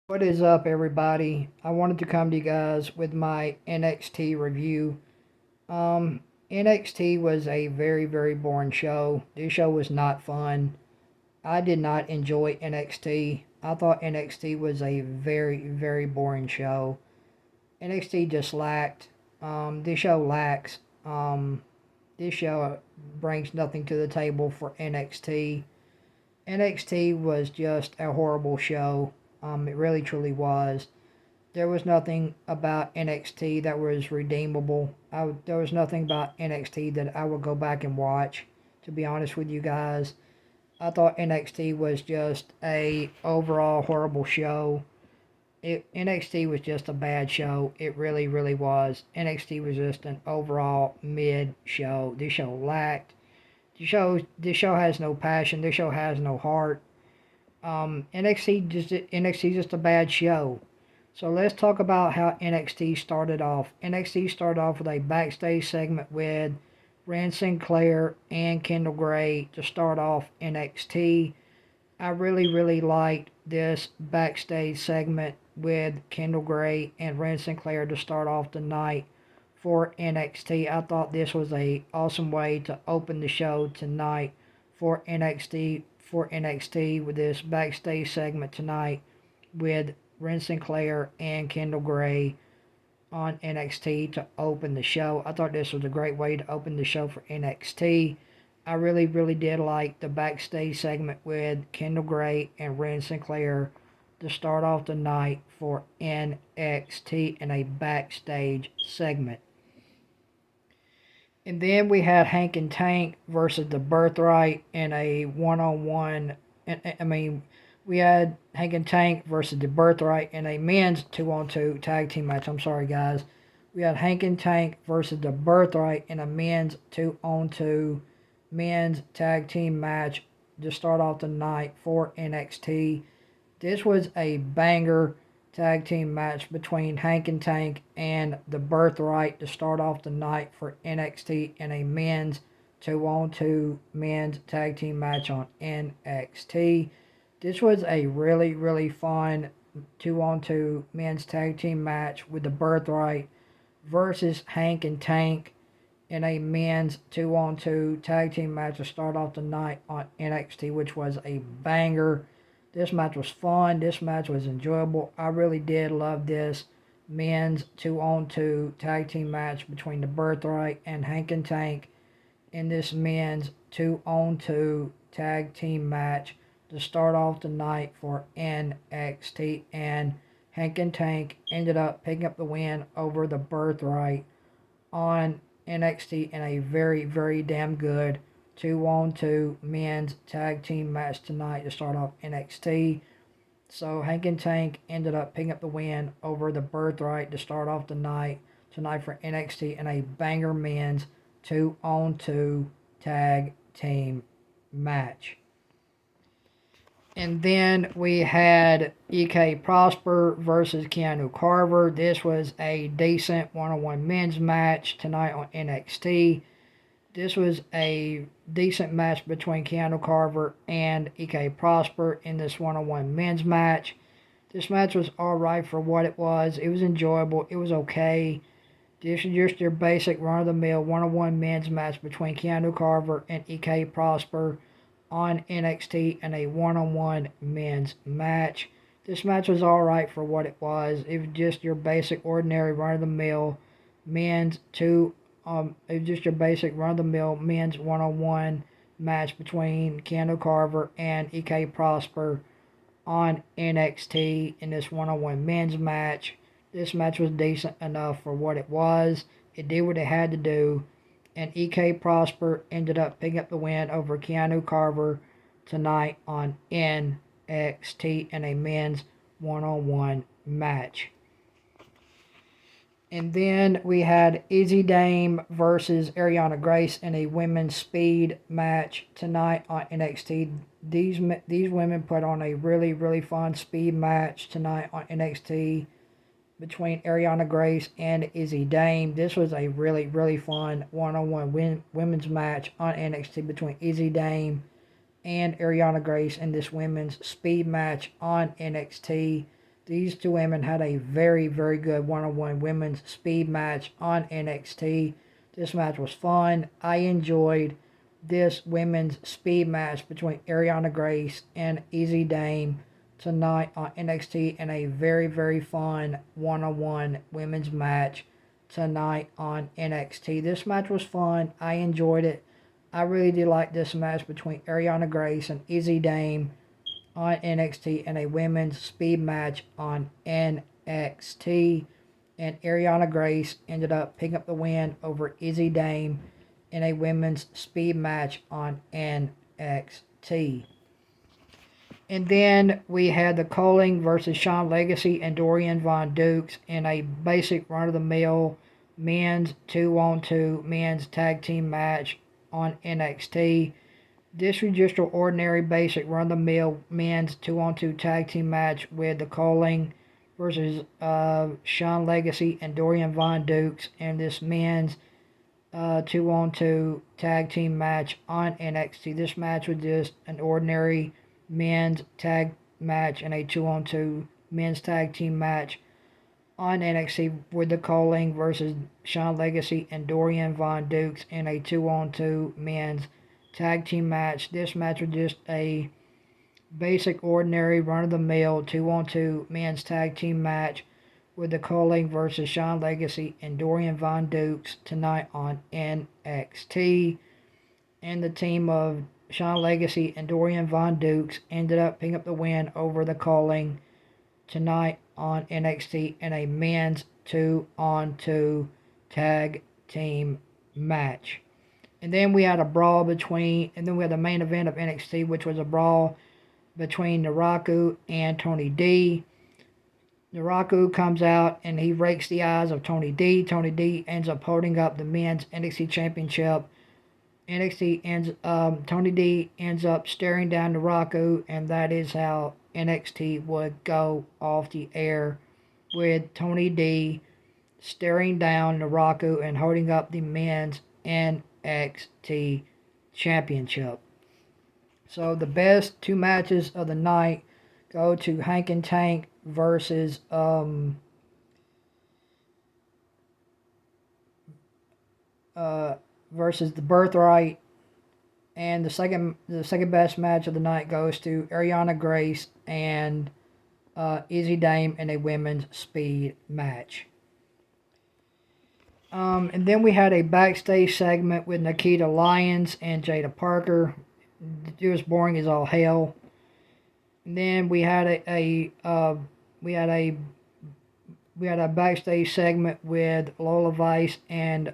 What is up, everybody? I wanted to come to you guys with my NXT review. Um, NXT was a very, very boring show. This show was not fun. I did not enjoy NXT. I thought NXT was a very, very boring show. NXT just lacked. This show lacks. This show brings nothing to the table for NXT. NXT was just a horrible show. It really, truly was. There was nothing about NXT that was redeemable. There was nothing about NXT that I would go back and watch. To be honest with you guys, I thought NXT was just a overall horrible show. NXT was just a bad show. It really, really was. NXT was just an overall mid show. This show lacked. This show has no passion. This show has no heart. NXT just a bad show. So let's talk about how NXT started off. NXT started off with a backstage segment with Rand Sinclair and Kendall Gray to start off NXT. I really, really liked this backstage segment with Kendall Gray and Rand Sinclair to start off the night for NXT. I thought this was a awesome way to open the show tonight for NXT with this backstage segment tonight with Ren Sinclair and Kendall Gray on NXT to open the show. I thought this was a great way to open the show for NXT. I really, really did like the backstage segment with Kendall Gray and Ren Sinclair to start off the night for NXT in a backstage segment. And then we had Hank and Tank versus the Birthright in a one-on-one. We had Hank and Tank versus the Birthright in a men's two-on-two tag team match. I'm sorry, guys. We had Hank and Tank versus the Birthright in a men's two-on-two men's tag team match to start off the night for NXT. This was a banger tag team match between Hank and Tank and the Birthright to start off the night for NXT in a men's two-on-two men's tag team match on NXT. This was a really, really fun two-on-two men's tag team match with the Birthright versus Hank and Tank in a men's two-on-two tag team match to start off the night on NXT, which was a banger. This match was fun. This match was enjoyable. I really did love this men's two-on-two tag team match between the Birthright and Hank and Tank in this men's two-on-two tag team match to start off the night for NXT. And Hank and Tank ended up picking up the win over the Birthright on NXT in a very, very damn good two-on-two men's tag team match tonight to start off NXT. So Hank and Tank ended up picking up the win over the Birthright to start off the night tonight for NXT in a banger men's two-on-two tag team match. And then we had EK Prosper versus Keanu Carver. This was a decent one-on-one men's match tonight on NXT. This was a decent match between Keanu Carver and EK Prosper in this one-on-one men's match. This match was alright for what it was. It was enjoyable. It was okay. This is just your basic run-of-the-mill one-on-one men's match between Keanu Carver and EK Prosper on NXT in a one-on-one men's match. This match was alright for what it was. It was just your basic ordinary run-of-the-mill men's it was just your basic run-of-the-mill men's one-on-one match between Keanu Carver and EK Prosper on NXT in this one-on-one men's match. This match was decent enough for what it was. It did what it had to do. And EK Prosper ended up picking up the win over Keanu Carver tonight on NXT in a men's one-on-one match. And then we had Izzy Dame versus Ariana Grace in a women's speed match tonight on NXT. These women put on a really, really fun speed match tonight on NXT between Ariana Grace and Izzy Dame. This was a really, really fun one-on-one women's match on NXT between Izzy Dame and Ariana Grace in this women's speed match on NXT. These two women had a very, very good one-on-one women's speed match on NXT. This match was fun. I enjoyed this women's speed match between Ariana Grace and Easy Dame tonight on NXT, and a very, very fun one-on-one women's match tonight on NXT. This match was fun. I enjoyed it. I really did like this match between Ariana Grace and Easy Dame on NXT, and a women's speed match on NXT. And Ariana Grace ended up picking up the win over Izzy Dame in a women's speed match on NXT. And then we had the Coling versus Sean Legacy and Dorian Von Dukes in a basic run-of-the-mill men's 2-on-2 men's tag team match on NXT. This was just an ordinary basic run-of-the-mill men's 2-on-2 tag team match with the Coling versus Sean Legacy and Dorian Von Dukes in this men's 2-on-2 tag team match on NXT. This match was just an ordinary men's tag match and a 2-on-2 men's tag team match on NXT with the Coling versus Sean Legacy and Dorian Von Dukes in a 2-on-2 men's tag team match. This match was just a basic ordinary run-of-the-mill 2-on-2 men's tag team match with the Coling versus Sean Legacy and Dorian Von Dukes tonight on NXT. And the team of Sean Legacy and Dorian Von Dukes ended up picking up the win over the Coling tonight on NXT in a men's 2-on-2 tag team match. And then we had a brawl and then we had the main event of NXT, which was a brawl between Naraku and Tony D. Naraku comes out and he rakes the eyes of Tony D. Tony D ends up holding up the men's NXT championship. Tony D ends up staring down Naraku, and that is how NXT would go off the air, with Tony D staring down Naraku and holding up the men's NXT championship. So the best two matches of the night go to Hank and Tank versus versus the Birthright, and the second best match of the night goes to Ariana Grace and Izzy Dame in a women's speed match. And then we had a backstage segment with Nikita Lyons and Jada Parker. It was boring as all hell. And then we had a backstage segment with Lola Vice and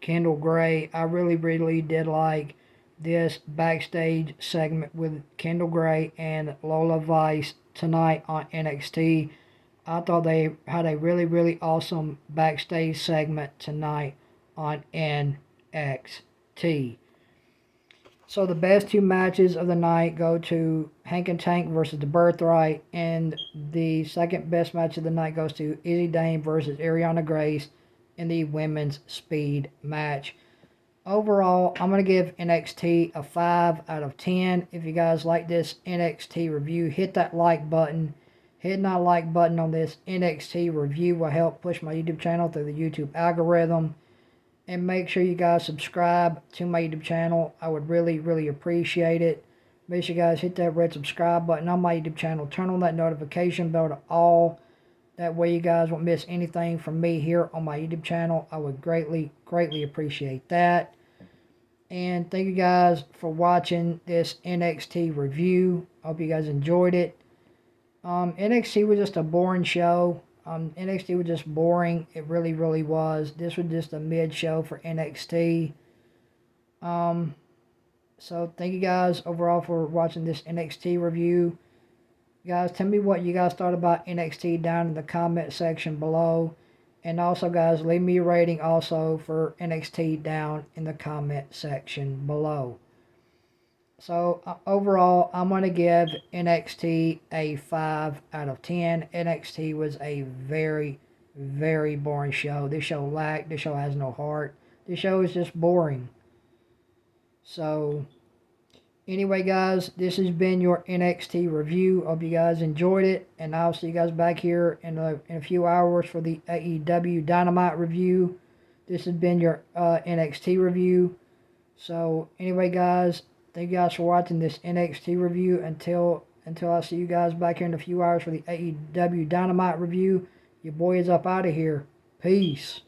Kendall Gray. I really did like this backstage segment with Kendall Gray and Lola Vice tonight on NXT. I thought they had a really awesome backstage segment tonight on NXT. So the best two matches of the night go to Hank and Tank versus the Birthright, and the second best match of the night goes to Izzy Dame versus Ariana Grace in the women's speed match. Overall, I'm going to give NXT a 5 out of 10. If you guys like this NXT review, hit that like button. Hitting that like button on this NXT review will help push my YouTube channel through the YouTube algorithm. And make sure you guys subscribe to my YouTube channel. I would really appreciate it. Make sure you guys hit that red subscribe button on my YouTube channel. Turn on that notification bell to all. That way you guys won't miss anything from me here on my YouTube channel. I would greatly appreciate that. And thank you guys for watching this NXT review. Hope you guys enjoyed it. NXT was just a boring show. NXT was just boring. It really was. This was just a mid show for NXT. So thank you guys overall for watching this NXT review. Guys, tell me what you guys thought about NXT down in the comment section below. And also, guys, leave me a rating also for NXT down in the comment section below. So, overall, I'm going to give NXT a 5 out of 10. NXT was a very boring show. This show has no heart. This show is just boring. So, Anyway, guys, this has been your NXT review. Hope you guys enjoyed it, and I'll see you guys back here in a few hours for the AEW Dynamite review. This has been your NXT review. So anyway, guys, thank you guys for watching this NXT review. Until I see you guys back here in a few hours for the AEW Dynamite review, your boy is up out of here. Peace.